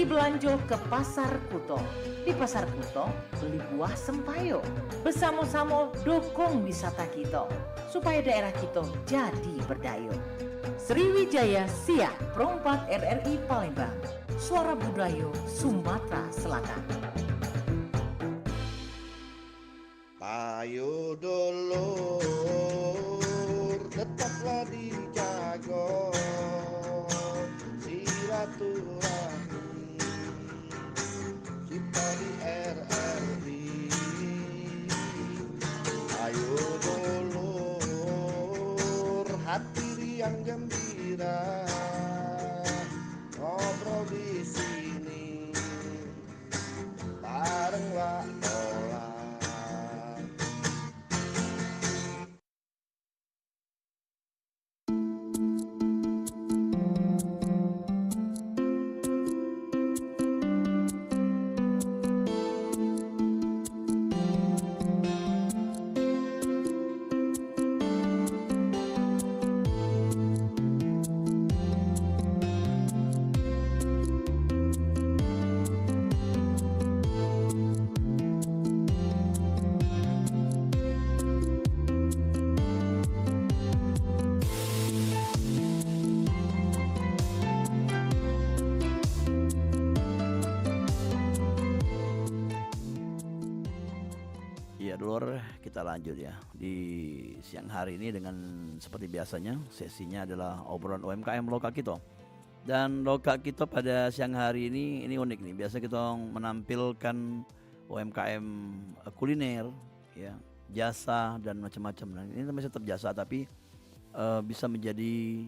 belanjo ke Pasar Kuto. Di Pasar Kuto, beli buah sempayo. Bersama-sama dukung wisata kita, supaya daerah kita jadi berdaya. Sriwijaya Siak Perompak RRI Palembang. Suara Budaya Sumatera Selatan. Ayo dulur, tetaplah dijaga silaturahmi kita di RRI. Ayo dulur, hati riang gembira, ngobrol di sini bareng Wak Ola. Ya dulur, kita lanjut ya di siang hari ini dengan seperti biasanya sesinya adalah obrolan UMKM lokal kita. Dan lokal kita pada siang hari ini unik nih. Biasa kita menampilkan UMKM kuliner, ya, jasa dan macam-macam. Nah, ini masih tetap jasa tapi bisa menjadi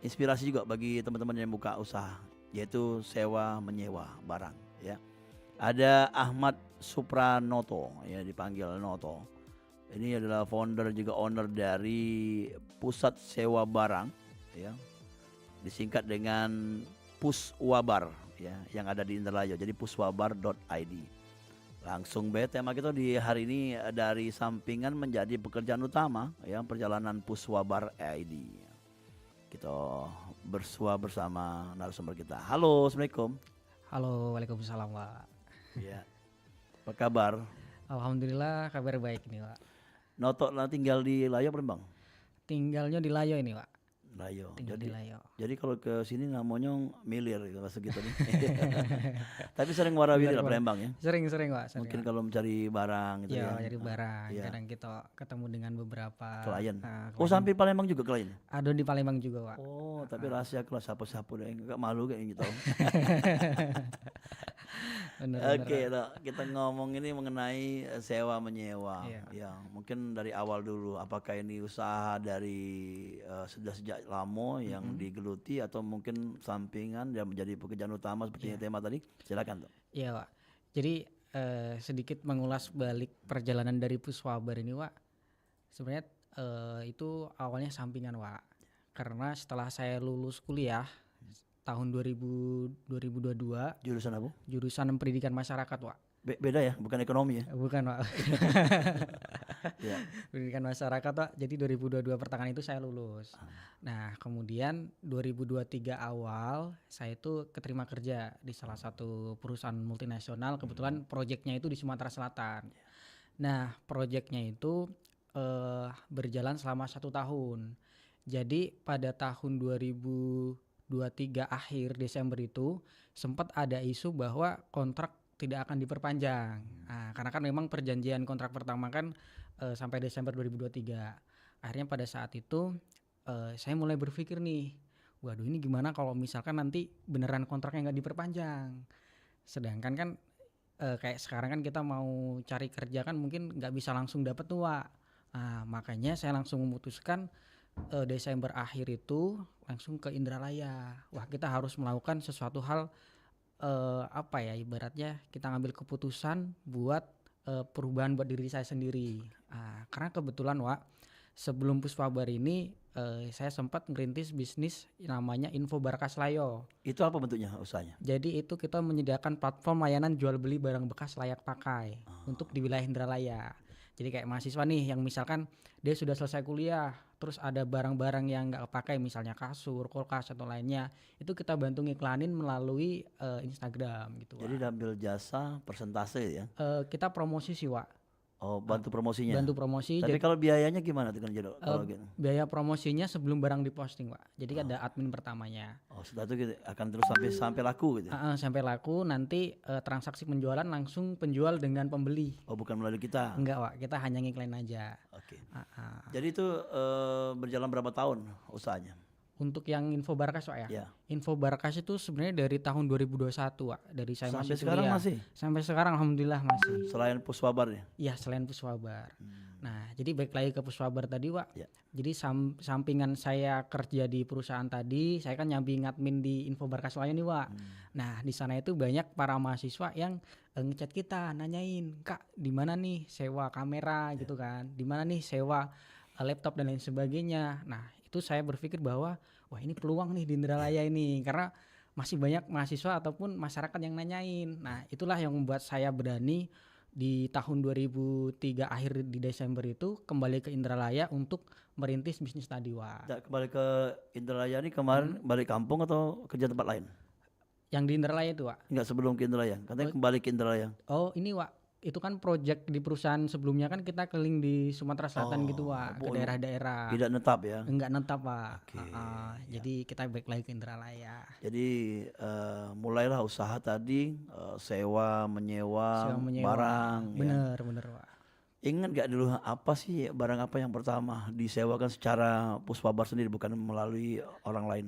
inspirasi juga bagi teman-teman yang buka usaha, yaitu sewa menyewa barang, ya. Ada Ahmad Supranoto, ya, dipanggil Noto. Ini adalah founder juga owner dari Pusat Sewa Barang, ya, disingkat dengan Puswabar, ya, yang ada di Indralaya. Jadi puswabar.id. Langsung tema kita di hari ini dari sampingan menjadi pekerjaan utama, ya, perjalanan Puswabar ID. Kita bersua bersama narasumber kita. Halo, assalamualaikum. Halo, waalaikumsalam, Pak. Ya, apa kabar? Alhamdulillah kabar baik nih, Pak. Noto tinggal di Layo, Palembang. Tinggalnya di Layo ini, Pak. Layo. Tinggal di Layo. Jadi kalau ke sini namanya milir gitu, bahasa gitu nih. Tapi sering warawiri lah Palembang ya. Sering, Pak. Sering, Mungkin Pak. kalau mencari barang gitu Ya, ya. cari barang. Iya. Kadang kita ketemu dengan beberapa Klien. klien. Oh, sampai Palembang juga klien. Ada di Palembang juga, Pak. Oh, tapi rahasia kelas sapu-sapu deh, enggak malu kayak gitu. Bener, Oke, kita ngomong ini mengenai sewa menyewa. Iya. Ya, mungkin dari awal dulu, apakah ini usaha dari sudah sejak lama yang digeluti atau mungkin sampingan yang menjadi pekerjaan utama seperti tema tadi? Silakan, Tuh. Iya, Pak. Jadi sedikit mengulas balik perjalanan dari Puswabar ini, Pak. Sebenarnya itu awalnya sampingan, Pak. Karena setelah saya lulus kuliah tahun 2022, Jurusan apa? jurusan pendidikan masyarakat, Pak. Beda ya, bukan ekonomi ya. Bukan, Pak. Ya. Pendidikan masyarakat, Pak. Jadi 2022 pertengahan itu saya lulus. Nah, kemudian 2023 awal saya itu keterima kerja di salah satu perusahaan multinasional. Kebetulan proyeknya itu di Sumatera Selatan. Nah, proyeknya itu berjalan selama 1 tahun. Jadi pada tahun 2023 akhir Desember itu sempat ada isu bahwa kontrak tidak akan diperpanjang. Nah, karena kan memang perjanjian kontrak pertama kan sampai Desember 2023. Akhirnya pada saat itu saya mulai berpikir nih, waduh ini gimana kalau misalkan nanti beneran kontraknya nggak diperpanjang. Sedangkan kan kayak sekarang kan kita mau cari kerja kan mungkin nggak bisa langsung dapat tuh, Wak. Nah, makanya saya langsung memutuskan Desember akhir itu langsung ke Indralaya. Wah, kita harus melakukan sesuatu hal apa ya, ibaratnya kita ngambil keputusan buat perubahan buat diri saya sendiri. Karena kebetulan, Wak, sebelum Puswabar ini saya sempat ngerintis bisnis namanya Info Barkas Layo. Itu apa bentuknya usahanya? Jadi itu kita menyediakan platform layanan jual beli barang bekas layak pakai untuk di wilayah Indralaya. Jadi kayak mahasiswa nih yang misalkan dia sudah selesai kuliah, terus ada barang-barang yang nggak kepakai, misalnya kasur, kulkas atau lainnya, itu kita bantu ngiklanin melalui Instagram gitu, Jadi Wak. ambil jasa persentase ya. Kita promosi sih, Wak. Oh, bantu promosinya. Bantu promosi. Tapi Jadi kalau biayanya gimana tuh kan Jodo? Kalau gitu. biaya promosinya sebelum barang diposting, Wak. Jadi ada admin pertamanya. Oh, sudah itu gitu, akan terus sampai laku gitu. Sampai laku nanti transaksi penjualan langsung penjual dengan pembeli. Oh, bukan melalui kita. Enggak, Wak. Kita hanya ngiklain aja. Oke. Ah. Jadi itu berjalan berapa tahun usahanya? Untuk yang info Barkas, Wak, ya. Ya. Info Barkas itu sebenarnya dari tahun 2021, Wak. Dari saya Sampai masih sekarang kuliah. masih? Sampai sekarang alhamdulillah masih. Selain Puswabar ya? Iya, selain Puswabar. Nah, jadi balik lagi ke Puswabar tadi, Wak. Ya. Jadi sampingan saya kerja di perusahaan tadi, saya kan nyambi admin di info Barkas lain nih, Wak. Nah, di sana itu banyak para mahasiswa yang ngechat kita, nanyain, "Kak, di mana nih sewa kamera gitu kan? Di mana nih sewa laptop dan lain sebagainya." Nah, itu saya berpikir bahwa wah, ini peluang nih di Indralaya ini, karena masih banyak mahasiswa ataupun masyarakat yang nanyain. Nah, itulah yang membuat saya berani di tahun 2003 akhir di Desember itu kembali ke Indralaya untuk merintis bisnis tadi, Wak. Kembali ke Indralaya ini kemarin balik kampung atau kerja tempat lain? Yang di Indralaya itu, Wak. Enggak, sebelum ke Indralaya. Katanya kembali ke Indralaya. Oh, ini, Wak. Itu kan project di perusahaan sebelumnya kan kita keliling di Sumatera Selatan gitu, Wak, ke daerah-daerah. Tidak netap ya. Enggak netap, Pak. Oke, Jadi kita balik lagi ke Indralaya. Jadi mulailah usaha tadi sewa menyewa barang. Ya. Bener, Pak. Ingat gak dulu apa sih barang apa yang pertama disewakan secara Puswabar sendiri bukan melalui orang lain?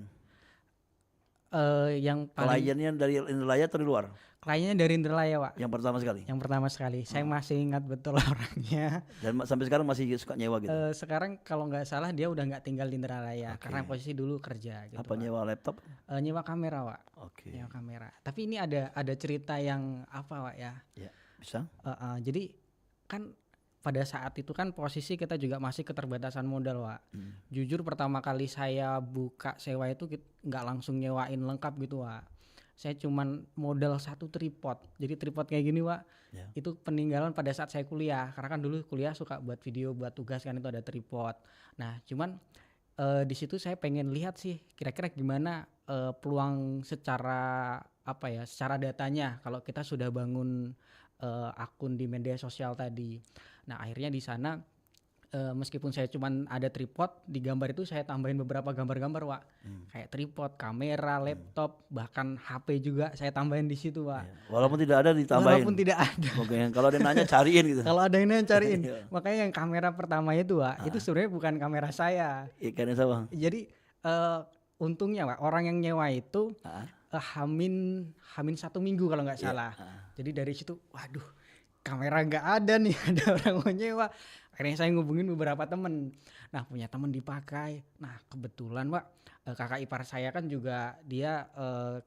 Yang paling Kliennya dari Indralaya atau di luar? kliennya dari Indralaya, Pak. Yang pertama sekali. Yang pertama sekali. Saya masih ingat betul orangnya. Dan sampai sekarang masih suka nyewa gitu. Sekarang kalau nggak salah dia udah nggak tinggal di Indralaya karena posisi dulu kerja gitu. Apa Pak. nyewa laptop? Nyewa kamera, Pak. Oke. Nyewa kamera. Tapi ini ada cerita yang apa, Pak ya? Ya, bisa. Jadi kan pada saat itu kan posisi kita juga masih keterbatasan modal, Pak. Jujur pertama kali saya buka sewa itu nggak langsung nyewain lengkap gitu, Pak. Saya cuman modal satu tripod. Jadi tripod kayak gini, Pak. Ya. Itu peninggalan pada saat saya kuliah. Karena kan dulu kuliah suka buat video, buat tugas kan itu ada tripod. Nah, cuman di situ saya pengen lihat sih kira-kira gimana peluang secara apa ya, secara datanya kalau kita sudah bangun akun di media sosial tadi. Nah, akhirnya di sana meskipun saya cuman ada tripod, di gambar itu saya tambahin beberapa gambar-gambar, Wak. Kayak tripod, kamera, laptop, bahkan HP juga saya tambahin di situ, Wak. Ya. Walaupun tidak ada ditambahin. Walaupun tidak ada. Oke, kalau ada yang nanya cariin gitu. Kalau ada yang cariin. Iya. Makanya yang kamera pertama itu, Wak, itu sebenarnya bukan kamera saya. Ikannya sama. Jadi untungnya, Wak, orang yang nyewa itu hamin 1 minggu kalau nggak salah. Jadi dari situ, waduh, kamera nggak ada nih, ada orang mau nyewa. Akhirnya saya ngubungin beberapa temen. Nah, punya temen dipakai. Nah, kebetulan, Pak, kakak ipar saya kan juga dia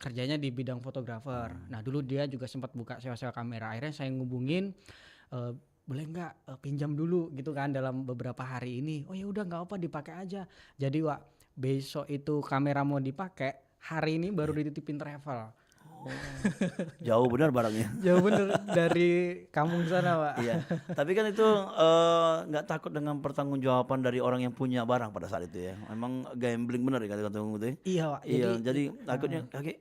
kerjanya di bidang fotografer. Nah, dulu dia juga sempat buka sewa-sewa kamera. Akhirnya saya ngubungin, boleh nggak pinjam dulu gitu kan dalam beberapa hari ini. Oh ya udah nggak apa, dipakai aja. Jadi, Pak, besok itu kamera mau dipakai, hari ini baru dititipin travel. Jauh benar barangnya. Jauh bener dari kampung sana, Pak. Iya. Tapi kan itu nggak takut dengan pertanggungjawaban dari orang yang punya barang pada saat itu ya. Memang gambling benar ya kata-kata gitu ya. Iya, Pak. Iya, jadi takutnya kakek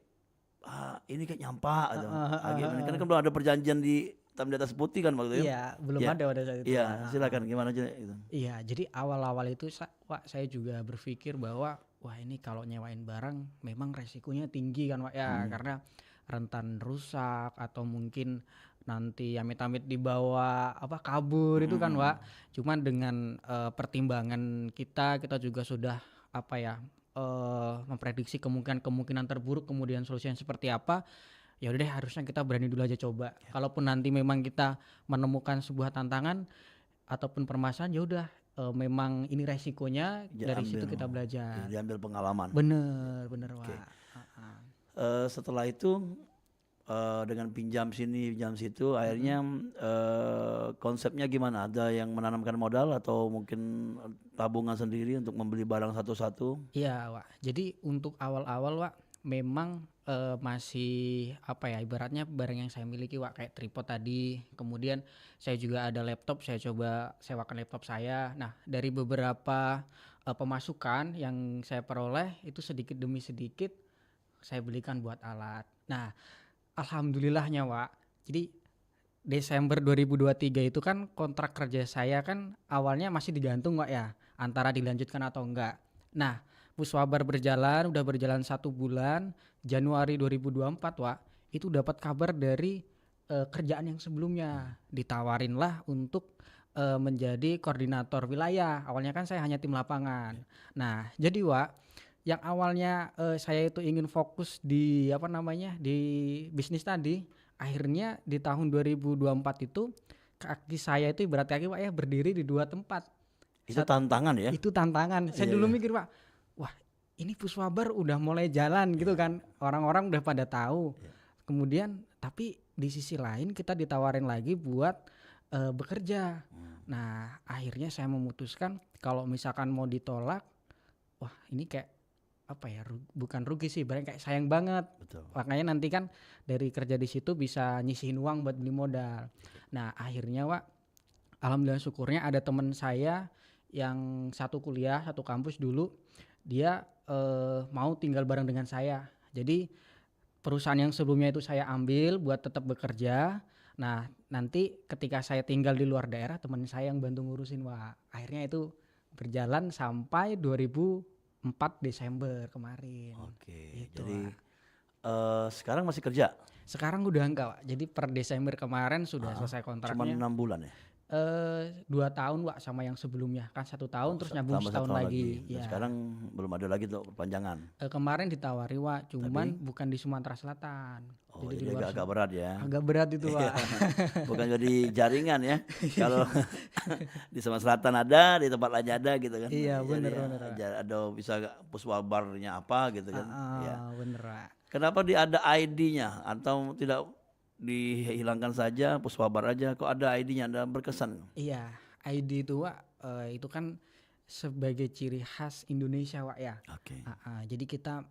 ini kayak nyampak atau kan belum ada perjanjian di hitam di atas putih kan waktu itu. Iya, belum Iya. ada pada saat itu. Iya, silakan gimana aja itu. Iya, jadi awal-awal itu Pak, saya juga berpikir bahwa wah ini kalau nyewain barang memang resikonya tinggi kan, Pak ya, karena rentan rusak atau mungkin nanti amit-amit dibawa kabur itu kan, Pak. Cuman dengan pertimbangan kita juga sudah memprediksi kemungkinan terburuk, kemudian solusinya seperti apa. Ya udah deh, harusnya kita berani dulu aja coba. Kalaupun nanti memang kita menemukan sebuah tantangan ataupun permasalahan, ya udah memang ini resikonya, dari situ kita belajar. Diambil pengalaman. Bener Pak. Setelah itu dengan pinjam sini pinjam situ, akhirnya konsepnya gimana? Ada yang menanamkan modal atau mungkin tabungan sendiri untuk membeli barang satu-satu? Iya, Pak. Jadi untuk awal-awal, Pak, memang masih apa ya, ibaratnya barang yang saya miliki Wak, kayak tripod tadi, kemudian saya juga ada laptop, saya coba sewakan laptop saya. Nah, dari beberapa pemasukan yang saya peroleh itu sedikit demi sedikit saya belikan buat alat. Nah, alhamdulillahnya Wak, jadi Desember 2023 itu kan kontrak kerja saya kan awalnya masih digantung Wak ya, antara dilanjutkan atau enggak. Nah, Puswabar udah berjalan 1 bulan, Januari 2024 Wak, itu dapat kabar dari kerjaan yang sebelumnya. Ditawarin lah untuk menjadi koordinator wilayah. Awalnya kan saya hanya tim lapangan. Nah, jadi Wak, yang awalnya saya itu ingin fokus di apa namanya, di bisnis tadi, akhirnya di tahun 2024 itu kaki saya itu ibarat kaki Pak ya berdiri di 2 tempat. Itu tantangan ya. Itu tantangan. Saya Iya, dulu iya. mikir Pak, wah ini Puswabar udah mulai jalan gitu kan. Orang-orang udah pada tahu. Kemudian tapi di sisi lain kita ditawarin lagi buat bekerja. Nah, akhirnya saya memutuskan kalau misalkan mau ditolak, wah ini kayak apa ya, bukan rugi sih, barang kayak sayang banget. Betul. Makanya nanti kan dari kerja di situ bisa nyisihin uang buat beli modal. Nah, akhirnya Wak, alhamdulillah syukurnya ada teman saya yang satu kuliah, satu kampus dulu, dia mau tinggal bareng dengan saya. Jadi perusahaan yang sebelumnya itu saya ambil buat tetap bekerja. Nah, nanti ketika saya tinggal di luar daerah, teman saya yang bantu ngurusin Wak. Akhirnya itu berjalan sampai 2004 Desember kemarin. Oke. Gitu, Jadi Wak. sekarang masih kerja. Sekarang udah enggak Wak. Jadi per Desember kemarin sudah selesai Cuma kontraknya. 6 bulan ya. 2 tahun Wak sama yang sebelumnya kan 1 tahun terus nyambung Tambah setahun tahun lagi. Dan Ya. sekarang belum ada lagi tuh perpanjangan. Kemarin ditawari Wak, cuman bukan di Sumatera Selatan. Oh, Jadi di jadi luar agak berat ya. agak berat itu Wak. Bukan jadi jaringan ya. Kalau di Sumatera Selatan ada, di tempat lain ada gitu kan. Iya, Jadi bener, ya, bener, Pak. ada bisa Puswabarnya apa gitu kan. Ya. Bener Wak. Kenapa ada ID-nya atau tidak dihilangkan saja Puswabar aja? Kok ada ID-nya? Ada berkesan. Iya, ID itu Wak, itu kan sebagai ciri khas Indonesia Wak ya. Oke. Jadi kita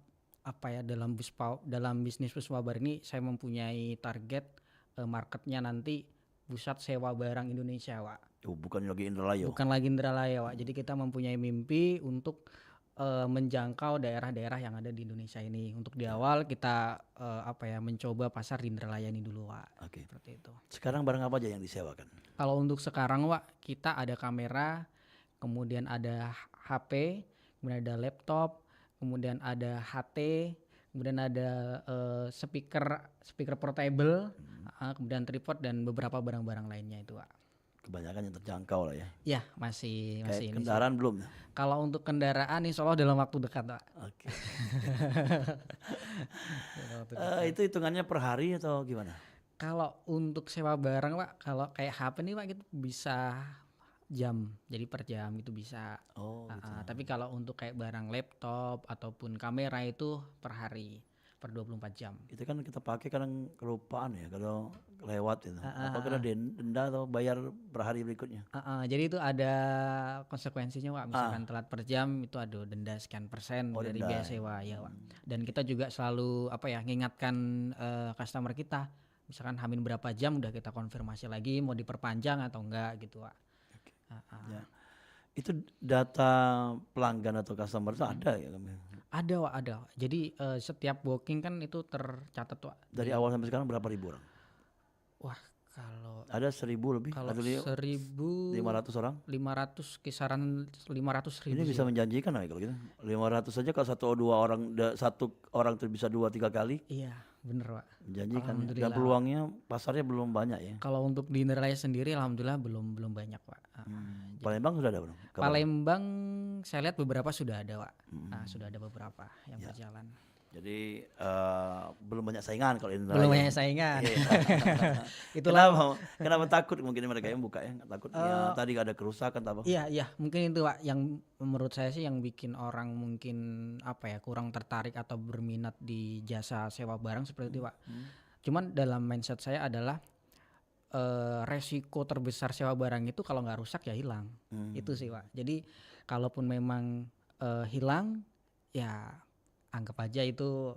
apa ya, dalam bisnis Puswabar ini saya mempunyai target marketnya nanti pusat sewa barang Indonesia Wak. Bukan lagi Indralayu. Bukan lagi Indralaya Wak. Jadi kita mempunyai mimpi untuk menjangkau daerah-daerah yang ada di Indonesia ini. Untuk di awal kita apa ya, mencoba pasar di Indralaya ini dulu Wak. Oke. Seperti itu. Sekarang barang apa aja yang disewakan? Kalau untuk sekarang Wak, kita ada kamera, kemudian ada HP, kemudian ada laptop, kemudian ada HT, kemudian ada speaker portable, kemudian tripod dan beberapa barang-barang lainnya itu Wak. Kebanyakan yang terjangkau lah ya. Ya masih Kayak ini sih. kendaraan belum? Kalau untuk kendaraan insya Allah dalam waktu dekat Wak. Oke. Itu hitungannya per hari atau gimana? Kalau untuk sewa barang Pak, kalau kayak HP nih Pak itu bisa jam, jadi per jam itu bisa. Oh, gitu. Tapi kalau untuk kayak barang laptop ataupun kamera itu per hari, per 24 jam. Itu kan kita pakai kadang kelupaan ya kalau lewat itu. Apa kena denda atau bayar per hari berikutnya? Jadi itu ada konsekuensinya Pak, misalkan telat per jam itu ada denda sekian persen dari denda. biaya sewa ya Pak. Dan kita juga selalu apa ya, mengingatkan customer kita, misalkan hamin berapa jam udah kita konfirmasi lagi mau diperpanjang atau enggak gitu Pak. Ya. Itu data pelanggan atau customer itu ada ya? Ada Wak, ada. Jadi setiap booking kan itu tercatat Wak. Dari awal sampai sekarang berapa ribu orang? Wah, kalau Ada 1.000 lebih? kalau Atau 500 orang? 1.500 kisaran 500.000 Ini sih, bisa Wak. menjanjikan lah kalau gitu. 500 saja kalau satu orang itu bisa 2-3 kali. Iya, bener Wak. Menjanjikan. Dan Alhamdulillah. peluangnya pasarnya belum banyak ya. Kalau untuk di Indralaya sendiri alhamdulillah belum banyak Wak. Palembang sudah ada belum? Kabar? Palembang saya lihat beberapa sudah ada Wak. Sudah ada beberapa yang berjalan. Jadi belum banyak saingan kalau ini. Belum banyak saingan. Iya. Itulah. Kenapa takut mungkin mereka yang buka ya? Takut ya, tadi ada kerusakan apa? Iya, mungkin itu Wak yang menurut saya sih yang bikin orang mungkin apa ya, kurang tertarik atau berminat di jasa sewa barang seperti itu Wak. Cuman dalam mindset saya adalah resiko terbesar sewa barang itu kalau nggak rusak ya hilang. Itu sih Wak. Jadi kalaupun memang hilang ya anggap aja itu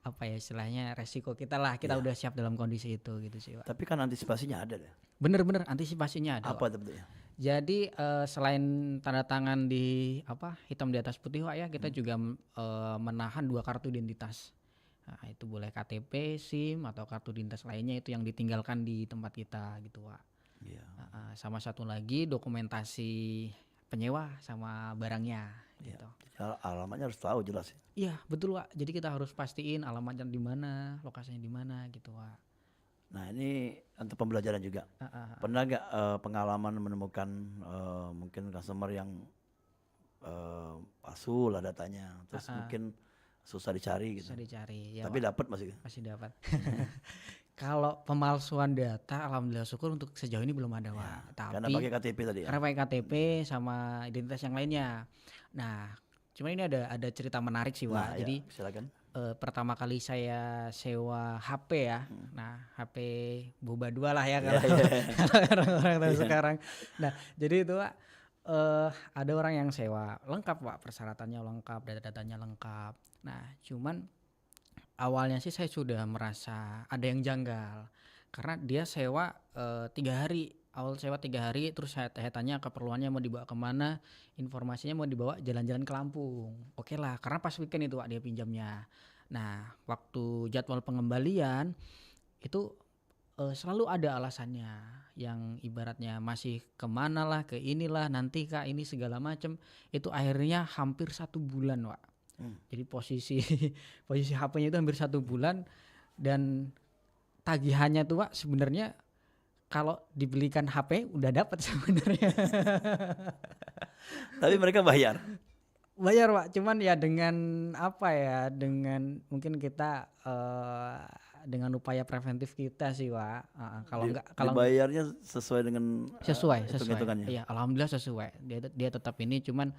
apa ya istilahnya resiko kita lah, kita Iya. udah siap dalam kondisi itu gitu sih Pak. Tapi kan antisipasinya ada deh. Bener-bener antisipasinya ada Pak. Apa itu bentuknya? Jadi selain tanda tangan di apa hitam di atas putih Pak ya, kita juga menahan 2 kartu identitas. Nah, itu boleh KTP, SIM atau kartu identitas lainnya itu yang ditinggalkan di tempat kita gitu Pak. Iya. Sama satu lagi dokumentasi penyewa sama barangnya Iya. gitu. Jadi alamatnya harus tahu jelas ya. Iya betul Pak. Jadi kita harus pastiin alamatnya di mana, lokasinya di mana gitu Pak. Nah ini untuk pembelajaran juga. Pernah nggak pengalaman menemukan mungkin customer yang palsu lah datanya, terus mungkin susah dicari gitu. Bisa dicari ya Tapi Pak. dapat masih. Masih dapat. Kalau pemalsuan data, alhamdulillah syukur untuk sejauh ini belum ada Pak. Karena Tapi pakai KTP tadi ya. karena pakai KTP sama identitas yang lainnya. Nah, cuman ini ada cerita menarik sih Pak. Nah, ya, Jadi silakan. pertama kali saya sewa HP ya. Nah, HP Boba 2 lah ya Iya, kalau iya. orang-orang tahu Iya. sekarang. Nah, jadi itu Pak ada orang yang sewa lengkap Pak, persyaratannya lengkap, data-datanya lengkap. Nah, cuman awalnya sih saya sudah merasa ada yang janggal karena dia sewa 3 hari. Awal sewa 3 hari, terus saya tanya keperluannya mau dibawa kemana, informasinya mau dibawa jalan-jalan ke Lampung. Oke lah, karena pas weekend itu Pak dia pinjamnya. Nah, waktu jadwal pengembalian itu selalu ada alasannya yang ibaratnya masih kemana lah, ke inilah, nanti Kak ini segala macem. Itu akhirnya hampir 1 bulan Pak. Jadi posisi HP-nya itu hampir 1 bulan dan tagihannya tuh Pak sebenarnya kalau dibelikan HP udah dapat sebenarnya. Tapi mereka bayar. Bayar Pak, cuman ya dengan apa ya, dengan mungkin kita dengan upaya preventif kita sih Pak. Kalau enggak kalau dibayarnya sesuai dengan sesuai. hitung-hitungannya. Iya, alhamdulillah sesuai. Dia tetap ini cuman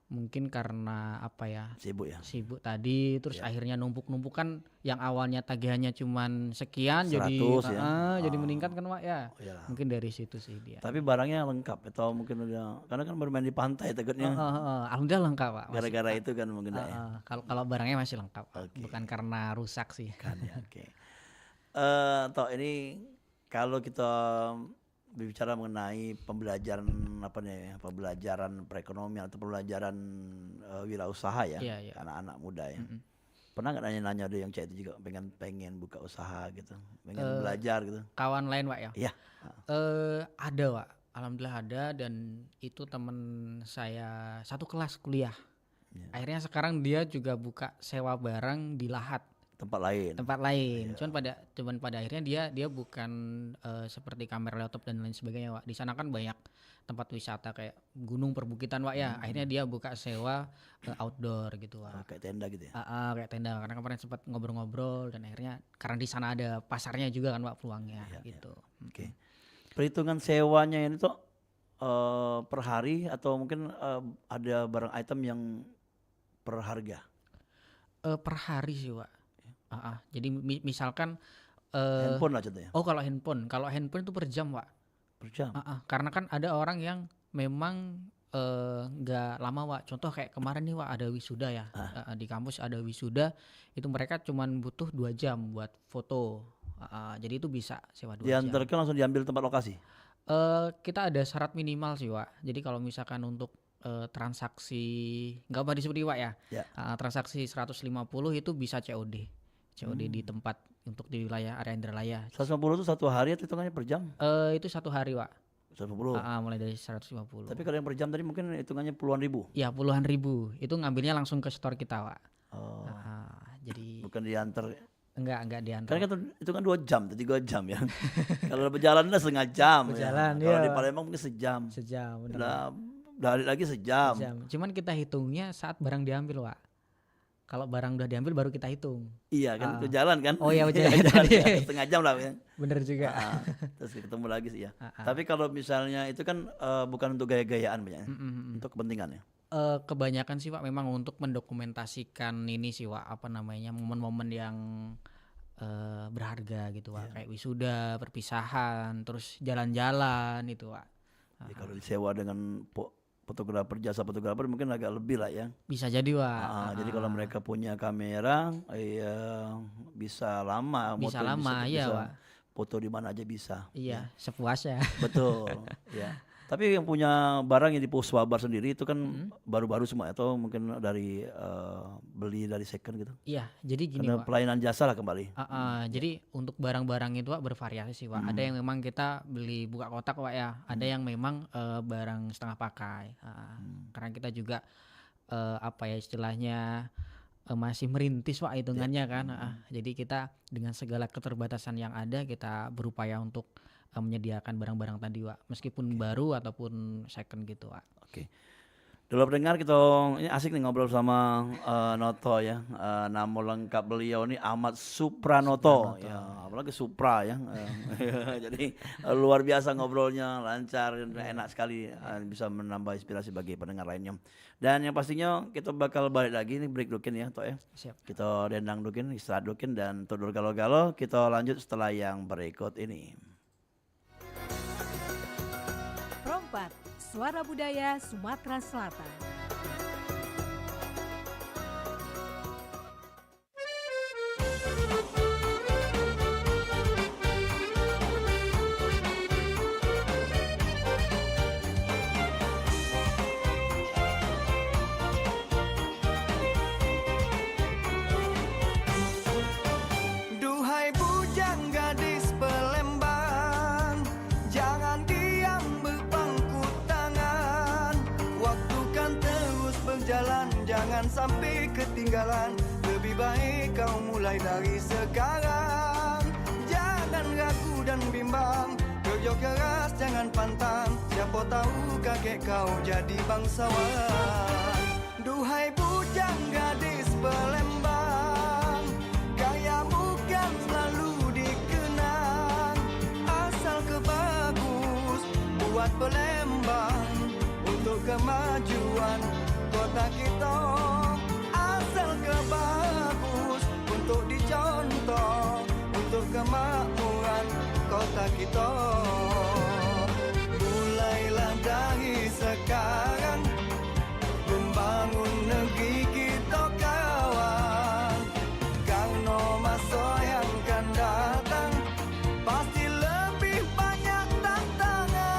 mungkin karena apa ya? Sibuk ya. Sibuk tadi terus Iya. akhirnya numpuk kan yang awalnya tagihannya cuman sekian 100 jadi ya. jadi meningkat kan Pak ya. Oh, iyalah. Mungkin dari situ sih dia. Tapi barangnya lengkap atau mungkin udah karena kan bermain di pantai takutnya Alhamdulillah lengkap Pak. gara-gara itu kan mungkin ya. Kalau barangnya masih lengkap, Pak. Oke. Bukan karena rusak sih. Kan ya, oke. Toh ini kalau kita berbicara mengenai pembelajaran apa nih, pembelajaran perekonomian atau pembelajaran wirausaha ya, Iya, iya. anak-anak muda ya. Pernah nggak nanya-nanya ada yang cewek itu juga pengen buka usaha gitu, pengen belajar gitu? Kawan lain Pak ya? Iya. Ada Pak. Alhamdulillah ada dan itu temen saya satu kelas kuliah. Iya. Akhirnya sekarang dia juga buka sewa barang di Lahat. Tempat lain. Tempat lain. Cuman pada akhirnya dia bukan seperti kamera laptop dan lain sebagainya Pak. Di sana kan banyak tempat wisata kayak gunung perbukitan Pak ya. Akhirnya dia buka sewa outdoor gitu Pak. Kayak tenda gitu ya. Kayak tenda karena kemarin sempat ngobrol-ngobrol dan akhirnya karena di sana ada pasarnya juga kan Pak peluangnya gitu. Oke. Perhitungan sewanya ini tuh per hari atau mungkin ada barang item yang per harga? Per hari sih Pak. Jadi misalkan Handphone lah contohnya. kalau handphone itu per jam Pak. Per jam. Karena kan ada orang yang memang nggak lama Pak. Contoh kayak kemarin nih Pak ada wisuda ya. Di kampus ada wisuda itu mereka cuman butuh 2 jam buat foto. Jadi itu bisa sewa 2 jam. Diantarkan langsung diambil tempat lokasi. Kita ada syarat minimal sih Pak. Jadi kalau misalkan untuk transaksi nggak apa disebut Pak ya. Transaksi 150 itu bisa COD di tempat untuk di wilayah area Indralaya. 150 itu satu hari atau hitungannya per jam? Itu 1 hari Pak. 150. Mulai dari 150. Tapi kalau yang per jam tadi mungkin hitungannya puluhan ribu. Ya puluhan ribu. Itu ngambilnya langsung ke store kita Pak. Oh. Jadi Bukan diantar. enggak diantar. Karena kan itu kan 2 jam, 3 jam ya. Kalau berjalan udah setengah jam. Berjalan, ya. Kalau iya. di Palembang mungkin sejam. Sejam. Bener. Udah balik lagi sejam. Cuman kita hitungnya saat barang diambil Pak. Kalau barang udah diambil baru kita hitung. Iya kan, itu jalan kan. Oh iya, jalan. Jalan ya, setengah jam lah ya. Bener juga. Terus ketemu lagi sih ya. Tapi kalau misalnya itu kan bukan untuk gaya-gayaan banyak, untuk kepentingan ya. Kebanyakan sih Pak memang untuk mendokumentasikan ini sih Pak, apa namanya, momen-momen yang berharga gitu Pak. Kayak wisuda, perpisahan, terus jalan-jalan itu Pak. Jadi kalau disewa dengan jasa fotografer mungkin agak lebih lah ya. Bisa jadi Wak. Jadi kalau mereka punya kamera, bisa lama, Bisa moto lama ya Wak. foto di mana aja bisa. Iya, sepuasnya. Betul. Ya. Tapi yang punya barang yang di Puswabar sendiri itu kan baru-baru semua atau mungkin dari beli dari second gitu. Iya, jadi gini Karena Wak. pelayanan jasa lah kembali. Jadi untuk barang-barang itu Wak bervariasi sih Wak. Ada yang memang kita beli buka kotak Wak ya. Ada yang memang barang setengah pakai. Karena kita juga apa ya istilahnya masih merintis Wak hitungannya kan. Jadi kita dengan segala keterbatasan yang ada kita berupaya untuk menyediakan barang-barang tadi Wak. Meskipun baru ataupun second gitu Wak. Oke. Dulu pendengar kita ini asik nih ngobrol sama Noto ya. Nama lengkap beliau ini Ahmad Supranoto. Ya, apalagi Supra ya. Jadi luar biasa ngobrolnya, lancar, enak sekali, bisa menambah inspirasi bagi pendengar lainnya. Dan yang pastinya kita bakal balik lagi nih break dukin ya, Tok ya. Siap. Kita dendang dukin, istirahat dukin dan tudur galo-galo. Kita lanjut setelah yang berikut ini. Rompat, Suara Budaya Sumatera Selatan. Duhai bujang gadis Palembang, jangan diam berpangku tangan. Waktu kan terus berjalan, jangan sampai ketinggalan. Lebih baik kau mulai dari sekarang. Jangan ragu dan bimbang, kerja keras jangan pantang. Siapa tahu kakek kau jadi bangsawan. Duhai bujang gadis Palembang, gayamu kan selalu dikenang. Asal ke bagus, buat Palembang untuk kemajuan kota kita. Asal ke bagus, untuk dicontoh untuk kemakmuran kota kita. Mulailah dari sekarang membangun negeri kita kawan. Karena masa yang akan datang pasti lebih banyak tantangan.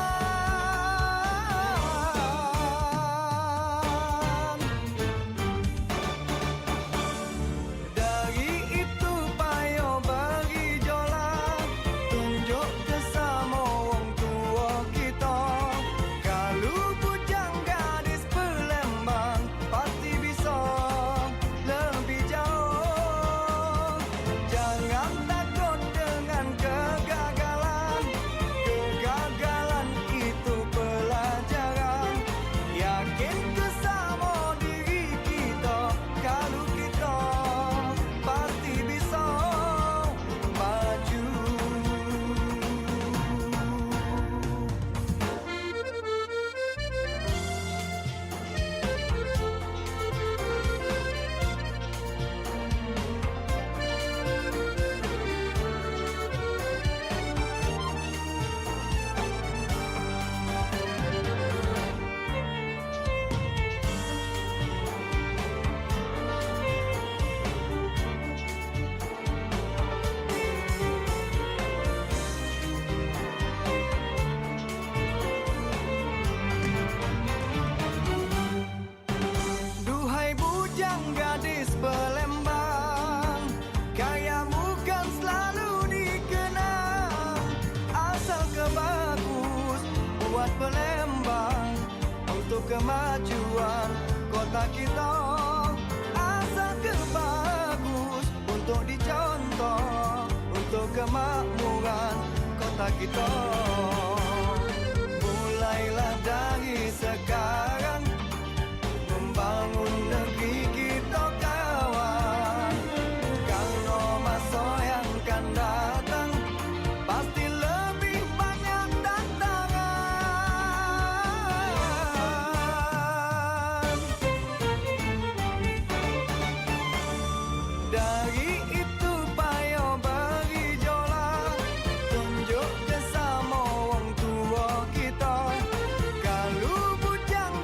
Dari itu payo bagi jola, tunjuk ke sama wong tua kita. Kalau bujang gadis Palembang pasti bisa lebih jauh. Jangan takut dengan kegagalan. Kegagalan itu pelajaran. Yakin ke sama diri kita. Kalau kita pasti bisa maju. Duhai bujang gadis Palembang, gayamu kan selalu dikenang. Asal ke bagus, buat Palembang untuk kemajuan kota kita. Asal ke bagus, untuk dicontoh untuk kemakmuran kota kita. Mulailah dari sekarang membangun negeri kita kawan. Karena masa yang akan datang pasti lebih banyak tantangan. Dari itu payo bagi jola, tunjuk ke sama wong tua kita. Kalau bujang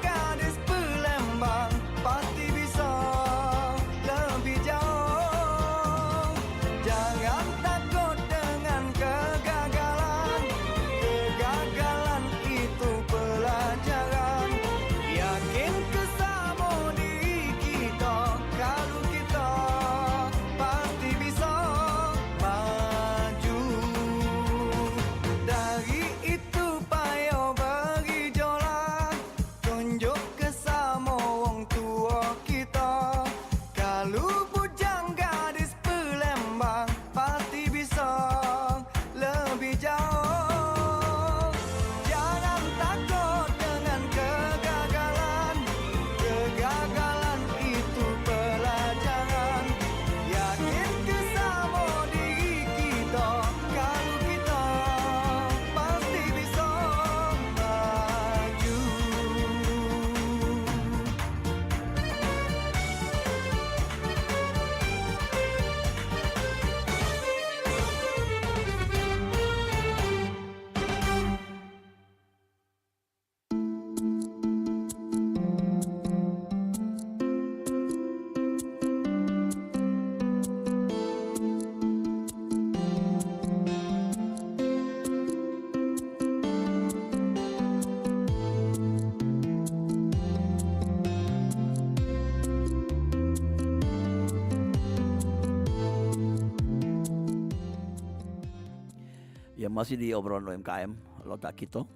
Ya masih di obrolan UMKM Lokak Kito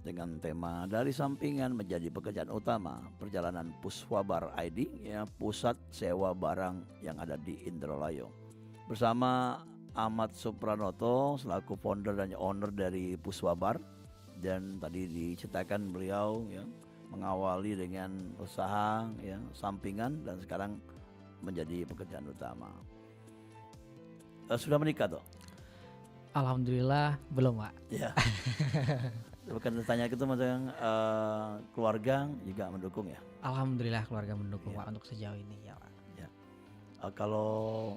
dengan tema dari sampingan menjadi pekerjaan utama perjalanan Puswabar ID, ya pusat sewa barang yang ada di Indralayo. Bersama Ahmad Supranoto selaku founder dan owner dari Puswabar, dan tadi diceritakan beliau ya mengawali dengan usaha ya sampingan dan sekarang menjadi pekerjaan utama. Sudah menikah toh? Alhamdulillah belum, Pak. Ya. Bukan tanya gitu maksudnya keluarga juga mendukung ya. Alhamdulillah keluarga mendukung, Iya. Pak, untuk sejauh ini ya, Pak. Kalau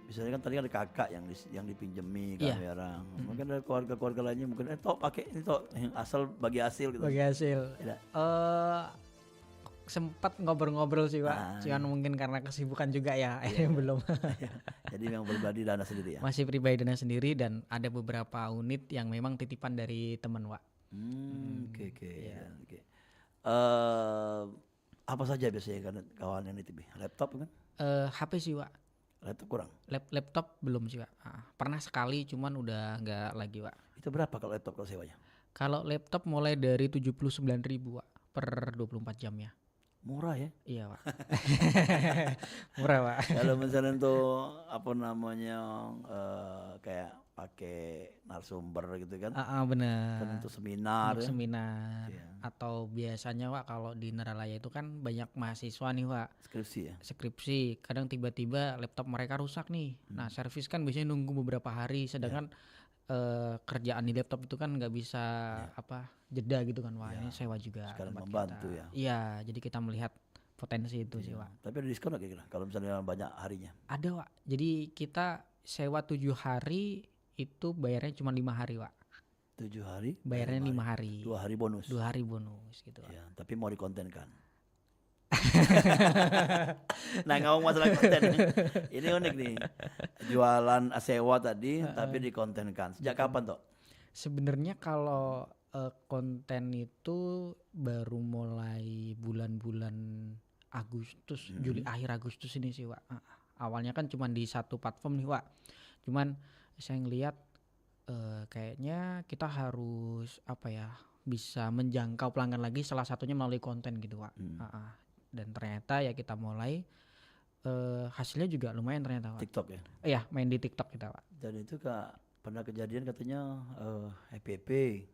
misalnya kan tadi ada kakak yang dipinjemi Iya. kamera, mungkin ada keluarga lainnya mungkin toh pakai ini toh asal bagi hasil gitu. Bagi hasil. Tidak. Sempat ngobrol-ngobrol sih, Pak. Ah, Cuman mungkin karena kesibukan juga ya, akhirnya belum. Jadi memang pribadi dana sendiri ya. Masih pribadi dana sendiri dan ada beberapa unit yang memang titipan dari teman, Pak. Oke. Iya. Oke. Apa saja biasanya kan kawan yang nitip? Laptop kan? HP sih, Pak. Laptop kurang. Laptop belum sih, Pak. Pernah sekali cuman udah nggak lagi, Pak. Itu berapa kalau laptop kalau sewanya? Kalau laptop mulai dari 79.000, Pak, per 24 jam ya. Murah ya. Iya, Pak. Murah, Pak. Kalau misalnya tuh apa namanya kayak pakai narasumber gitu kan? Bener. Kan untuk seminar Untuk ya. seminar. Iya. Atau biasanya, Pak, kalau di Neralaya itu kan banyak mahasiswa nih, Pak. Skripsi ya. Skripsi, kadang tiba-tiba laptop mereka rusak nih. Nah, servis kan biasanya nunggu beberapa hari, sedangkan kerjaan di laptop itu kan nggak bisa jeda gitu kan. Wah, ini sewa juga Sekalian tempat membantu kita. ya. Iya, jadi kita melihat potensi itu sih, Pak. Tapi ada diskon nggak kira-kira kalau misalnya banyak harinya? Ada, Pak. Jadi kita sewa 7 hari itu bayarnya cuma 5 hari, Pak. 7 hari? Bayarnya 5 hari. 2 hari bonus. 2 hari bonus gitu, Pak. Ya, tapi mau dikontenkan. Nah, ngomong masalah konten ini unik nih. Jualan sewa tadi tapi dikontenkan. Sejak kapan toh? Sebenarnya kalau konten itu baru mulai bulan-bulan Agustus, Juli, akhir Agustus ini sih, Pak. Awalnya kan cuma di satu platform nih, Pak. Cuman saya ngelihat kayaknya kita harus bisa menjangkau pelanggan lagi, salah satunya melalui konten gitu, Pak. Dan ternyata ya kita mulai hasilnya juga lumayan ternyata, Pak. TikTok ya. Iya, main di TikTok kita, Pak. Dan itu pernah kejadian katanya FYP.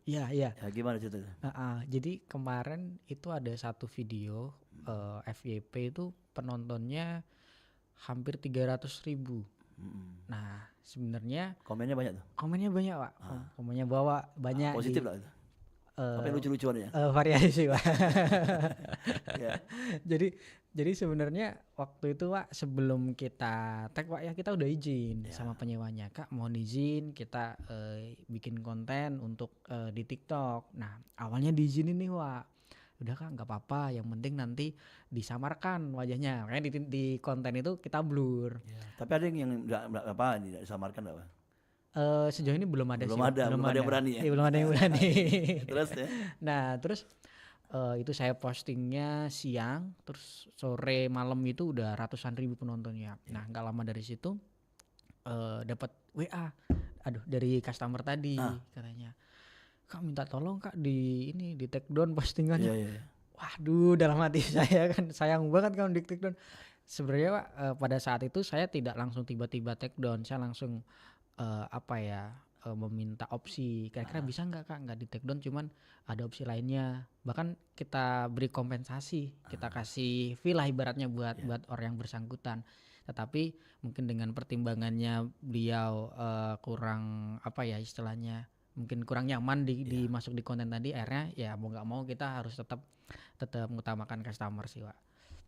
Iya. Ya gimana ceritanya? Jadi kemarin itu ada satu video FYP itu penontonnya hampir 300.000. Nah, sebenarnya Komennya banyak tuh. komennya banyak, Pak. Komennya banyak Positif di, lah. Apa yang lucu-lucuan ya? variasi, Pak. Ya. Jadi sebenarnya waktu itu, Pak, sebelum kita tag, Pak, ya kita udah izin sama penyewanya, Kak, mohon izin kita bikin konten untuk di TikTok. Nah, awalnya diizinin nih, Pak. Udah, Kak, nggak apa-apa, yang penting nanti disamarkan wajahnya. Makanya di konten itu kita blur. Ya. Tapi ada yang tidak disamarkan apa? Sejauh ini belum ada Belum sih, Pak. ada yang berani ya? Iya, belum ada yang berani. Terus ya? Nah, terus itu saya postingnya siang, terus sore malam itu udah ratusan ribu penontonnya. Nah, nggak lama dari situ dapat WA, dari customer tadi katanya, Kak, minta tolong, Kak, di take down postingannya. Iya. Waduh, dalam hati saya kan sayang banget kan di take down. Sebenarnya, Pak, pada saat itu saya tidak langsung tiba-tiba take down, saya langsung meminta opsi, kira-kira bisa nggak, Kak, nggak di take down, cuman ada opsi lainnya, bahkan kita beri kompensasi, kita kasih fee lah ibaratnya buat orang yang bersangkutan. Tetapi mungkin dengan pertimbangannya beliau kurang istilahnya mungkin kurang nyaman dimasuk di konten tadi, akhirnya ya mau nggak mau kita harus tetap mengutamakan customer sih, Pak.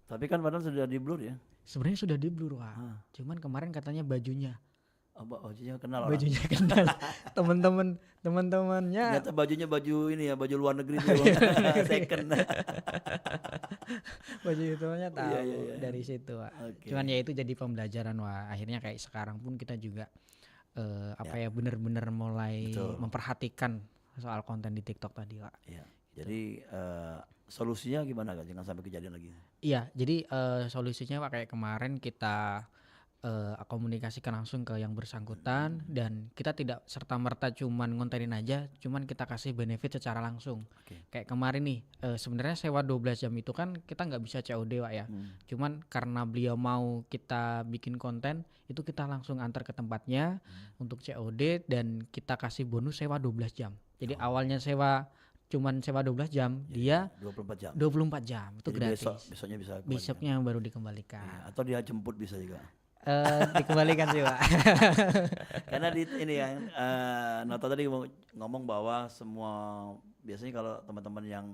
Tapi kan padahal sudah di blur ya. Sebenarnya sudah di blur, Pak. Cuman kemarin katanya bajunya Bajunya kenal orang. bajunya kenal teman-temannya. Ternyata bajunya baju ini ya, baju luar negeri tuh. Second. Baju itunya tahu Iya. dari situ, Pak. Oke. Cuman ya itu jadi pembelajaran, Wah. Akhirnya kayak sekarang pun kita juga benar-benar mulai Betul. memperhatikan soal konten di TikTok tadi, Pak. Ya. Jadi solusinya gimana, Kak? Jangan sampai kejadian lagi. Iya, jadi solusinya, Pak, kayak kemarin kita komunikasikan langsung ke yang bersangkutan dan kita tidak serta-merta cuman ngontenin aja, cuman kita kasih benefit secara langsung. Oke. Kayak kemarin nih, sebenarnya sewa 12 jam itu kan kita nggak bisa COD Wak ya. Cuman karena beliau mau kita bikin konten, itu kita langsung antar ke tempatnya untuk COD dan kita kasih bonus sewa 12 jam. Jadi awalnya cuman sewa 12 jam, dia 24 jam. 24 jam itu Jadi gratis. besoknya bisa kembali. Besoknya baru dikembalikan. Iya, atau dia jemput bisa juga. Dikembalikan sih Pak. Karena di ini ya Noto tadi ngomong bahwa semua biasanya kalau teman-teman yang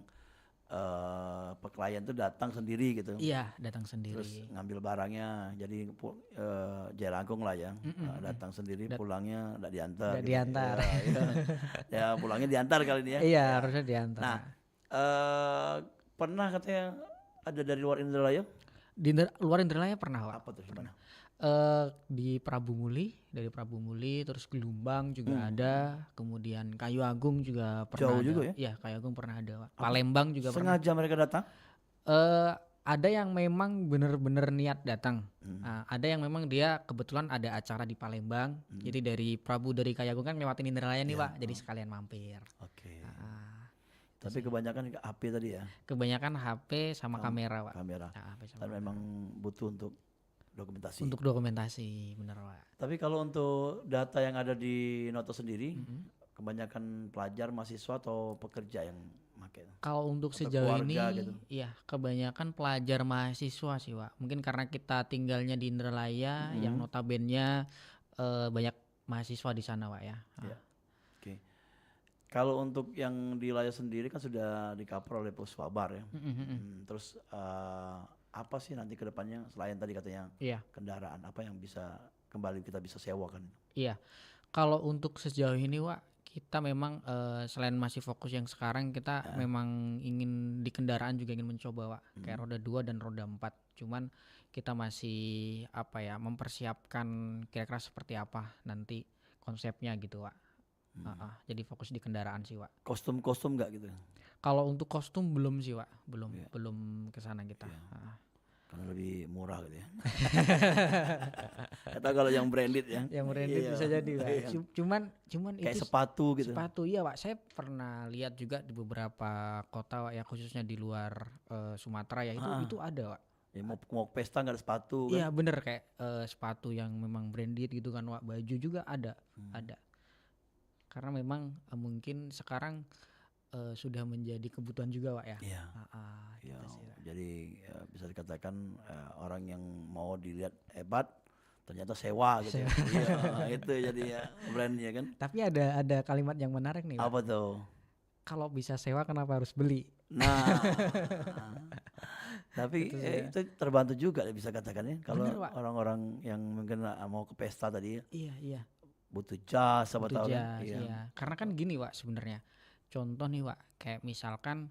klien tuh datang sendiri gitu. Iya, datang Terus sendiri. ngambil barangnya, jadi Jelangkung lah ya, datang sendiri, pulangnya nggak diantar. Nggak gitu. diantar. Ya, ya pulangnya diantar kali ini ya. Iya, harusnya diantar. Nah, pernah katanya ada dari luar Indralaya? Di luar Indralaya pernah Pak. Apa tuh gimana? Di Prabu Muli, dari Prabu Muli terus Gelumbang juga ada, kemudian Kayu Agung juga pernah Jauh ada. juga ya? Iya, Kayu Agung pernah ada Pak. Palembang juga pernah. Sengaja mereka datang? Ada yang memang bener-bener niat datang. Ada yang memang dia kebetulan ada acara di Palembang. Jadi dari Kayu Agung kan lewatin Indralaya nih Pak, jadi sekalian mampir. Oke. Ah, Tapi kebanyakan HP tadi ya, kebanyakan HP sama kamera Pak. kamera. HP sama Dan memang butuh untuk dokumentasi. untuk dokumentasi, bener Pak. Tapi kalau untuk data yang ada di Noto sendiri, kebanyakan pelajar, mahasiswa atau pekerja yang pakai? Kalau untuk Atau sejauh ini, keluarga gitu. iya kebanyakan pelajar mahasiswa sih Pak. Mungkin karena kita tinggalnya di Indralaya, yang notabene banyak mahasiswa di sana Pak ya. Iya. Oke. Kalau untuk yang di Laya sendiri kan sudah di-cover oleh Puspabar ya. Terus apa sih nanti ke depannya selain tadi katanya Iya, kendaraan, apa yang bisa kembali kita bisa sewakan? iya. Kalau untuk sejauh ini Pak, kita memang selain masih fokus yang sekarang, kita memang ingin di kendaraan juga ingin mencoba Pak. Kayak roda 2 dan roda 4. Cuman kita masih mempersiapkan kira-kira seperti apa nanti konsepnya gitu Pak. Jadi fokus di kendaraan sih Pak. Kostum-kostum nggak gitu? Kalau untuk kostum belum sih Pak, belum kesana kita. Karena lebih murah gitu ya. Atau kalau yang branded ya. Yang branded Iya. bisa jadi Pak. Iya. Cuman Kayak itu sepatu gitu. sepatu iya Pak. Saya pernah lihat juga di beberapa kota Pak, ya khususnya di luar Sumatera ya itu ada Pak. Ya mau pesta nggak ada sepatu kan? Iya bener kayak sepatu yang memang branded gitu kan Pak. Baju juga ada. Karena memang mungkin sekarang sudah menjadi kebutuhan juga Pak ya. Iya. Gitu Ya, sih, Pak. jadi bisa dikatakan orang yang mau dilihat hebat ternyata sewa gitu. Ya. Iya, itu jadi ya brandnya kan. Tapi ada kalimat yang menarik nih Pak. Apa tuh? Kalau bisa sewa kenapa harus beli? Nah, tapi itu terbantu juga bisa katakan ya. Kalau Bener, Pak. orang-orang yang mungkin mau ke pesta tadi ya, Iya. butuh jas apa Butuh tahu kan? jas, iya. Karena kan gini Pak sebenarnya. Contoh nih Pak, kayak misalkan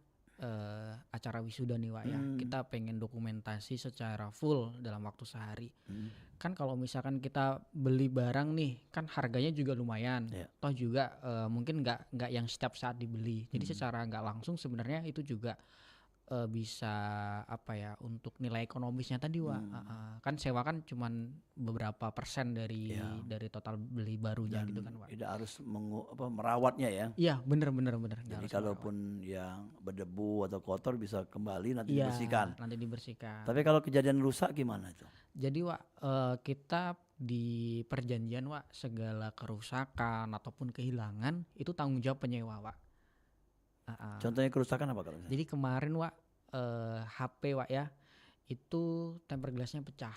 acara wisuda nih Pak ya. Kita pengen dokumentasi secara full dalam waktu sehari. Kan kalau misalkan kita beli barang nih, kan harganya juga lumayan. Iya. Toh juga mungkin nggak yang setiap saat dibeli. Jadi secara nggak langsung sebenarnya itu juga bisa untuk nilai ekonomisnya tadi Wak. Kan sewa kan cuman beberapa persen dari total beli barunya gitu kan Wak. Tidak harus merawatnya ya. Iya bener. nggak Jadi harus kalaupun yang berdebu atau kotor bisa kembali nanti Iya, dibersihkan. nanti dibersihkan. Tapi kalau kejadian rusak gimana itu? Jadi Wak, kita di perjanjian Wak, segala kerusakan ataupun kehilangan itu tanggung jawab penyewa Wak. Contohnya kerusakan apa kalau misalnya? Jadi kemarin Wak, HP Wak ya, itu tempered glassnya pecah.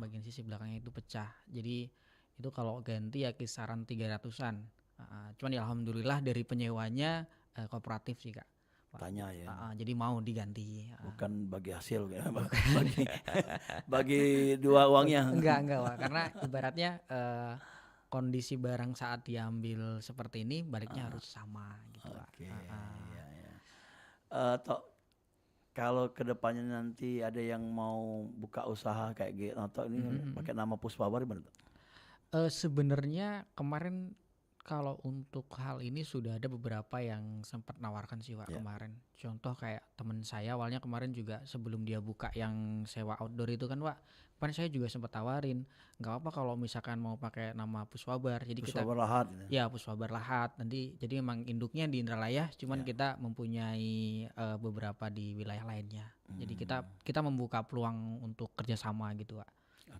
Bagian sisi belakangnya itu pecah. Jadi itu kalau ganti ya kisaran 300-an. Cuman ya alhamdulillah dari penyewanya kooperatif sih Kak. Tanya ya. Jadi mau diganti. Bukan bagi hasil kayak bagi dua uangnya. Enggak Wak, karena ibaratnya kondisi barang saat diambil seperti ini baliknya harus sama gitu Wak. Oke. Iya. Kalau kedepannya nanti ada yang mau buka usaha kayak gitu atau ini pakai nama Puspabar gimana tuh? Sebenarnya kemarin kalau untuk hal ini sudah ada beberapa yang sempat nawarkan sih Wak kemarin. Contoh kayak temen saya awalnya kemarin juga sebelum dia buka yang sewa outdoor itu kan Wak, Kemarin saya juga sempat tawarin, nggak apa kalau misalkan mau pakai nama Puswabar. Jadi kita Puswabar Lahat gitu. ya Puswabar Lahat. Nanti jadi emang induknya di Indralaya, cuman kita mempunyai beberapa di wilayah lainnya. Jadi kita membuka peluang untuk kerjasama gitu, Pak.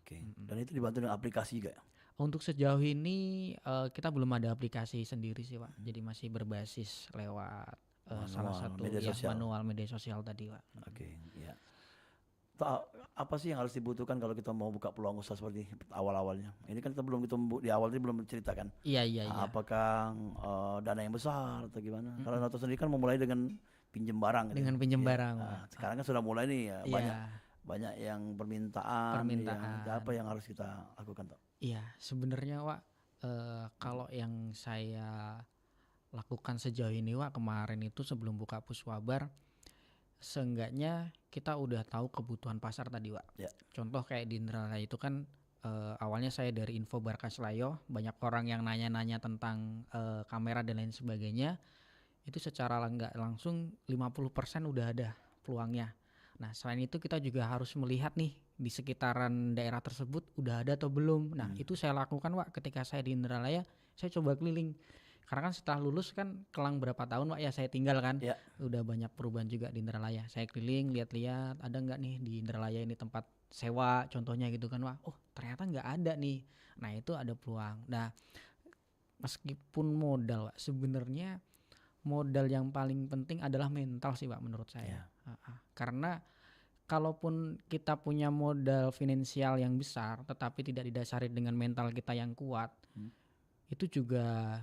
Oke. Dan itu dibantu dengan aplikasi juga ya? Untuk sejauh ini kita belum ada aplikasi sendiri sih, Pak. Jadi masih berbasis lewat salah satu media sosial. manual media sosial tadi, Pak. Oke, ya. Apa sih yang harus dibutuhkan kalau kita mau buka peluang usaha seperti awal-awalnya? Ini kan kita di awal ini belum menceritakan. Iya. Apakah dana yang besar atau gimana? Kalau Noto sendiri kan memulai dengan pinjem barang. Dengan gitu. pinjem Ya. barang, Nah, Pak. sekarang kan sudah mulai nih ya, Iya. banyak yang permintaan. Apa yang harus kita lakukan, Tok? Iya, sebenarnya, Wak, kalau yang saya lakukan sejauh ini, Wak, kemarin itu sebelum buka Puswabar, seenggaknya kita udah tahu kebutuhan pasar tadi, Wak. Ya. Contoh kayak di Indralaya itu kan awalnya saya dari info Barkas Layo, banyak orang yang nanya-nanya tentang kamera dan lain sebagainya. Itu secara nggak langsung 50% udah ada peluangnya. Nah, selain itu kita juga harus melihat nih di sekitaran daerah tersebut udah ada atau belum. Nah, itu saya lakukan, Wak, ketika saya di Indralaya, saya coba keliling. Karena kan setelah lulus kan kelang berapa tahun, Wak, ya saya tinggal kan. Ya. Udah banyak perubahan juga di Indralaya. Saya keliling, lihat-lihat ada nggak nih di Indralaya ini tempat sewa contohnya gitu kan, Wak. Oh, ternyata nggak ada nih. Nah, itu ada peluang. Nah, meskipun modal, Wak, sebenarnya modal yang paling penting adalah mental sih, Pak, menurut saya. Karena kalaupun kita punya modal finansial yang besar tetapi tidak didasari dengan mental kita yang kuat, itu juga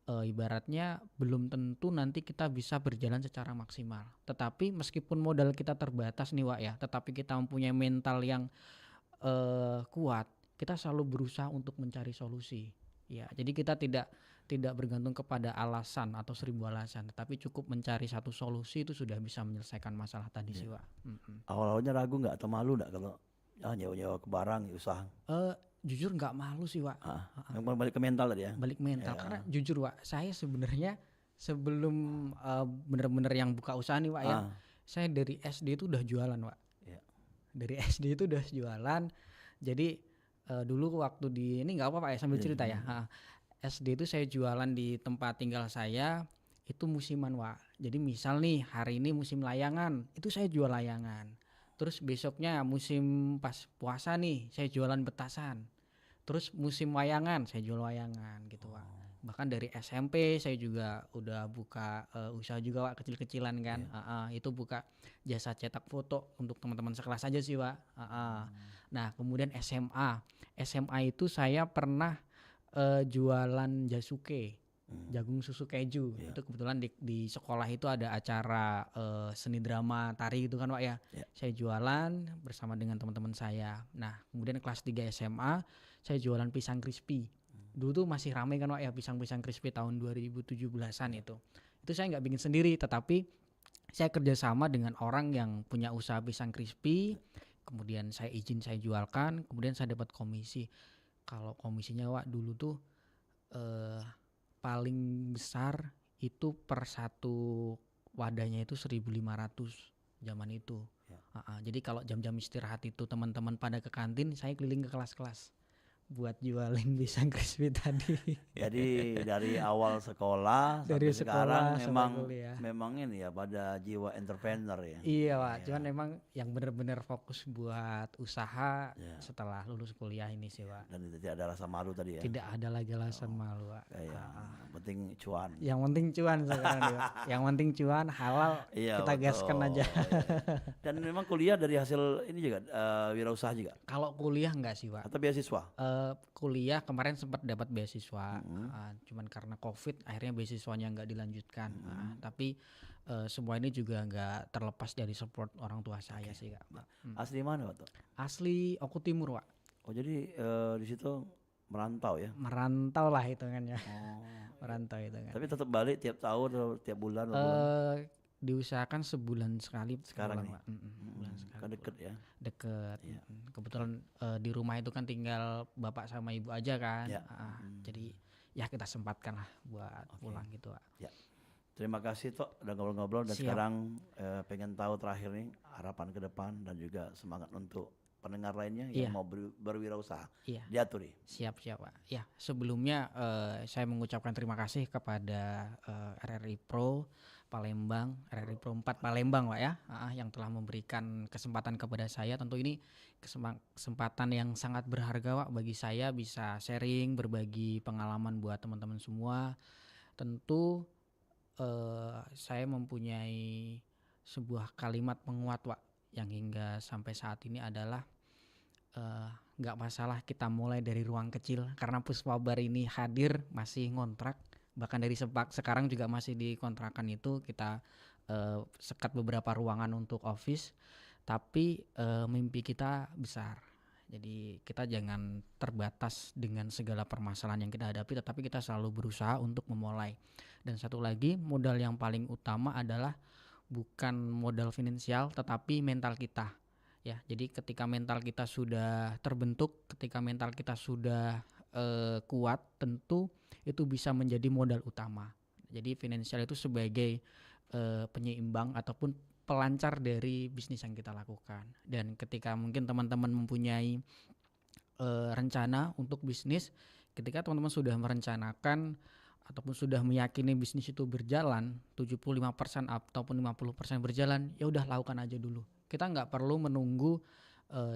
ibaratnya belum tentu nanti kita bisa berjalan secara maksimal. Tetapi meskipun modal kita terbatas nih, Wak, ya, tetapi kita mempunyai mental yang kuat, kita selalu berusaha untuk mencari solusi. Ya, jadi kita tidak bergantung kepada alasan atau 1000 alasan, tetapi cukup mencari satu solusi itu sudah bisa menyelesaikan masalah tadi sih, Wak. Awal-awalnya ragu nggak atau malu nggak kalau nyewa ke barang usaha? Jujur nggak malu sih, Wak. Yang balik ke mental tadi ya? Balik mental, karena jujur, Wak, saya sebenarnya sebelum bener-bener yang buka usaha nih, Wak, ya, saya dari SD itu udah jualan, Wak. Ya. Dari SD itu udah jualan. Jadi dulu waktu ini nggak apa-apa ya sambil cerita ya. SD itu saya jualan di tempat tinggal saya itu musiman, Wak. Jadi misal nih hari ini musim layangan, itu saya jual layangan. Terus besoknya musim pas puasa nih saya jualan petasan. Terus musim wayangan saya jual wayangan gitu, Wak. Bahkan dari SMP saya juga udah buka usaha juga, Wak, kecil-kecilan kan. Itu buka jasa cetak foto untuk teman-teman sekelas aja sih, Wak. Nah, kemudian SMA itu saya pernah jualan jasuke, jagung susu keju. Itu kebetulan di sekolah itu ada acara seni drama tari gitu kan, Wak, ya. Saya jualan bersama dengan teman-teman saya. Nah, kemudian kelas 3 SMA saya jualan pisang crispy. Dulu tuh masih ramai kan, Wak, ya, pisang-pisang crispy tahun 2017-an itu. Itu saya nggak bikin sendiri, tetapi saya kerjasama dengan orang yang punya usaha pisang crispy. Kemudian saya jualkan, kemudian saya dapat komisi. Kalau komisinya, Wak, dulu tuh paling besar itu per satu wadahnya itu 1.500 zaman itu. Jadi kalau jam-jam istirahat itu teman-teman pada ke kantin, saya keliling ke kelas-kelas buat jualin pisang crispy tadi. Jadi dari awal sekolah Dari sampai sekarang sekolah sampai kuliah. memang ini ya pada jiwa entrepreneur ya. Iya, Wak, cuman memang yang benar-benar fokus buat usaha setelah lulus kuliah ini sih, Wak. Dan tidak ada rasa malu tadi ya. Tidak ada lagi alasan malu, Wak. Yang penting cuan. Yang penting cuan sekarang nih, Wak. Yang penting cuan, halal, kita gaskan aja. Dan memang kuliah dari hasil ini juga wirausaha juga. Kalau kuliah enggak sih, Wak. Atau beasiswa? Kuliah kemarin sempat dapat beasiswa, cuman karena COVID akhirnya beasiswanya nggak dilanjutkan. Tapi semua ini juga nggak terlepas dari support orang tua saya sih, Kak. Asli mana, Pak? Asli Oku Timur, Wak. Oh, jadi di situ merantau ya? Merantau lah hitungannya. Merantau hitungannya. Tapi tetap balik tiap tahun atau tiap bulan? Diusahakan sebulan sekali sekarang pulang, nih. Bulan sekali. Kan deket ya? Deket. Kebetulan di rumah itu kan tinggal bapak sama ibu aja kan. Jadi ya kita sempatkan lah buat pulang gitu, Pak. Ya. Terima kasih, Tok, udah ngobrol-ngobrol. Dan Siap. sekarang pengen tahu terakhir nih harapan ke depan dan juga semangat untuk pendengar lainnya Iya. yang mau berwirausaha Iya. diatur ya. Siap Pak. Ya, sebelumnya saya mengucapkan terima kasih kepada RRI Pro Palembang, RRI Pro 4 Palembang Pak ya, yang telah memberikan kesempatan kepada saya. Tentu ini kesempatan yang sangat berharga Pak bagi saya, bisa sharing, berbagi pengalaman buat teman-teman semua. Tentu saya mempunyai sebuah kalimat penguat Pak yang hingga sampai saat ini adalah nggak masalah kita mulai dari ruang kecil, karena Puspabar ini hadir masih ngontrak, bahkan dari sekarang juga masih di kontrakan itu kita sekat beberapa ruangan untuk office, tapi mimpi kita besar. Jadi kita jangan terbatas dengan segala permasalahan yang kita hadapi, tetapi kita selalu berusaha untuk memulai. Dan satu lagi, modal yang paling utama adalah bukan modal finansial tetapi mental kita. Ya, jadi ketika mental kita sudah terbentuk, ketika mental kita sudah kuat, tentu itu bisa menjadi modal utama. Jadi finansial itu sebagai penyeimbang ataupun pelancar dari bisnis yang kita lakukan. Dan ketika mungkin teman-teman mempunyai rencana untuk bisnis, ketika teman-teman sudah merencanakan ataupun sudah meyakini bisnis itu berjalan 75% ataupun 50% berjalan, ya udah lakukan aja dulu. Kita nggak perlu menunggu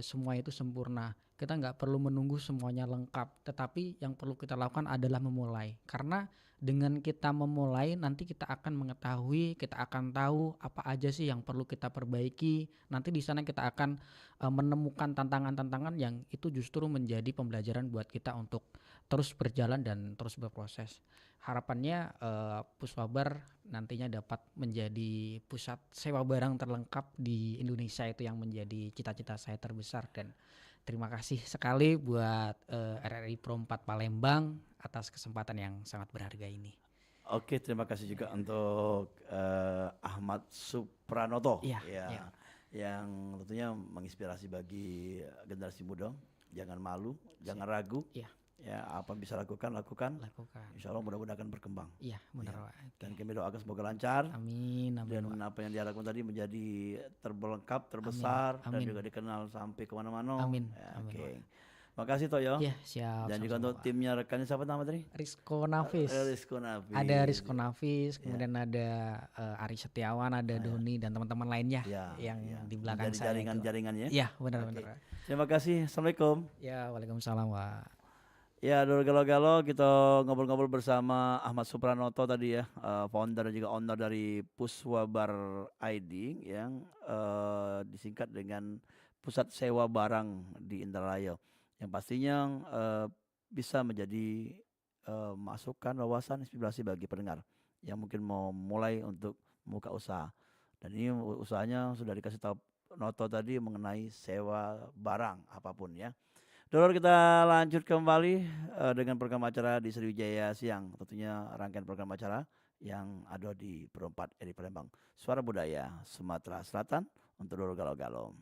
semua itu sempurna. Kita nggak perlu menunggu semuanya lengkap. Tetapi yang perlu kita lakukan adalah memulai. Karena dengan kita memulai, nanti kita akan mengetahui, kita akan tahu apa aja sih yang perlu kita perbaiki. Nanti di sana kita akan menemukan tantangan-tantangan yang itu justru menjadi pembelajaran buat kita untuk terus berjalan dan terus berproses. Harapannya Puspabar nantinya dapat menjadi pusat sewa barang terlengkap di Indonesia, itu yang menjadi cita-cita saya terbesar. Dan terima kasih sekali buat RRI Pro 4 Palembang atas kesempatan yang sangat berharga ini. Oke, terima kasih juga untuk Ahmad Supranoto Iya, ya, iya. yang tentunya menginspirasi bagi generasi muda. Jangan malu, jangan ragu. Iya. Ya, apa yang bisa lakukan. Lakukan. Insya Allah mudah-mudahan akan berkembang. Iya, benar Iya. Pak. Dan kami doakan semoga lancar. Amin, amin Dan Pak. apa yang diharapkan tadi menjadi terbelengkap, terbesar, dan Amin. juga dikenal sampai kemana-mana. Amin, Ya, amin, oke. Makasih Toyo. Iya, siap. Dan juga sama-sama, untuk Pak. timnya rekannya siapa nama tadi? Rizko Nafis. Rizko Nafis. Ada Rizko Nafis, kemudian ada Ari Setiawan, ada Doni dan teman-teman lainnya Ya, yang ya. di belakang Jadi saya. itu. jaringan-jaringannya. Iya, benar-benar. Oke. Pak. Terima kasih. Assalamualaikum. Ya, waalaikumsalam Pak. Ya, Doro Galo-Galo, kita ngobrol-ngobrol bersama Ahmad Supranoto tadi ya, founder dan juga owner dari Puspabar ID yang disingkat dengan pusat sewa barang di Indralaya. Yang pastinya bisa menjadi masukan, wawasan, inspirasi bagi pendengar yang mungkin mau mulai untuk membuka usaha. Dan ini usahanya sudah dikasih tahu Noto tadi mengenai sewa barang apapun ya. Dulu kita lanjut kembali dengan program acara di Sriwijaya Siang. Tentunya rangkaian program acara yang ada di Pro 4 RRI Palembang. Suara Budaya Sumatera Selatan untuk Doro Galo-Galo.